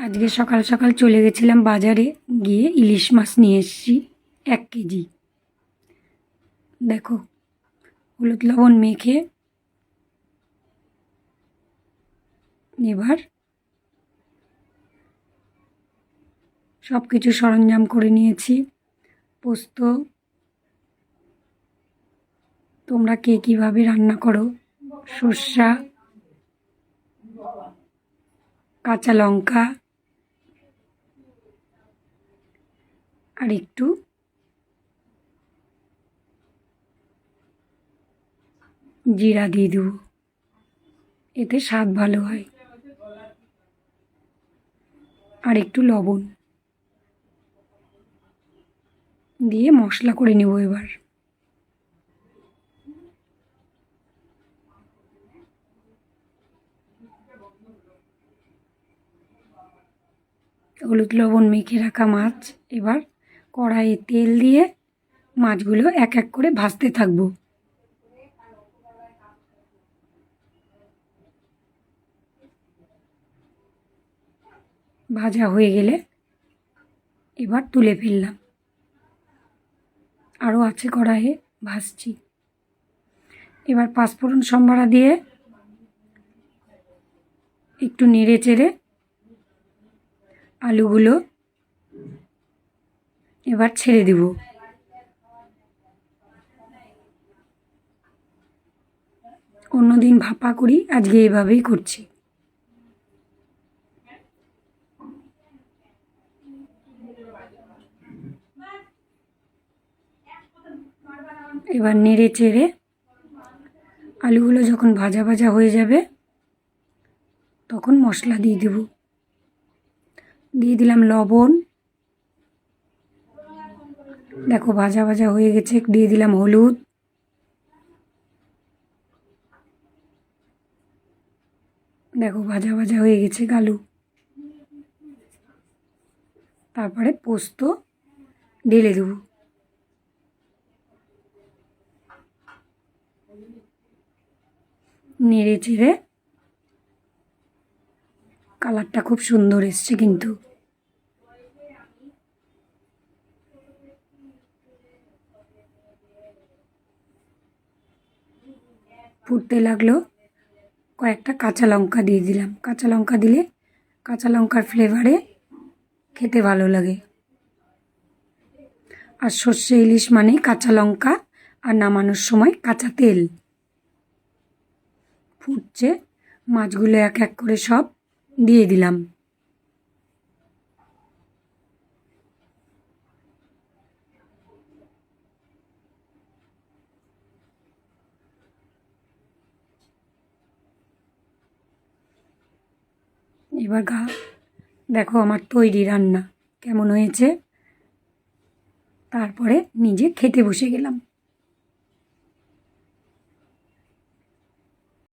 আজকে সকাল সকাল চলে গেছিলাম বাজারে, গিয়ে ইলিশ মাছ নিয়ে এসেছি 1 কেজি। দেখো, হলুদ লবণ মেখে এবার সব কিছু সরঞ্জাম করে নিয়েছি। পোস্ত, তোমরা কে কীভাবে রান্না করো, সর্ষা, কাঁচা লঙ্কা আর একটু জিরা দিয়ে দেবো, এতে স্বাদ ভালো হয়। আর একটু লবণ দিয়ে মশলা করে নেব। এবার হলুদ লবণ মেখে রাখা মাছ এবার কড়াইয়ে তেল দিয়ে মাছগুলো এক এক করে ভাজতে থাকবো। ভাজা হয়ে গেলে এবার তুলে ফেললাম। আরও আছে কড়াইয়ে, ভাজছি। এবার পাঁচফোড়ন সম্বারা দিয়ে একটু নেড়ে চেড়ে আলুগুলো এবার ছেড়ে দেব। অন্যদিন ভাপা করি, আজকে এভাবেই করছি। এবার নেড়ে চেড়ে আলুগুলো যখন ভাজা ভাজা হয়ে যাবে তখন মশলা দিয়ে দেব। দিয়ে দিলাম লবণ, দেখো ভাজা ভাজা হয়ে গেছে। দিয়ে দিলাম হলুদ, দেখো ভাজা ভাজা হয়ে গেছে আলু। তারপরে পোস্ত ঢেলে দেবো। নেড়ে চেড়ে, কালারটা খুব সুন্দর এসছে কিন্তু। ফুটতে লাগলো, কয়েকটা কাঁচা লঙ্কা দিয়ে দিলাম। কাঁচা লঙ্কা দিলে কাঁচা লঙ্কার ফ্লেভারে খেতে ভালো লাগে। আর সর্ষে ইলিশ মানে কাঁচা লঙ্কা আর নামানোর সময় কাঁচা তেল। ফুটছে, মাছগুলো এক এক করে সব দিয়ে দিলাম। এবার দেখো আমার তৈরি রান্না কেমন হয়েছে। তারপরে নিজে খেতে বসে গেলাম।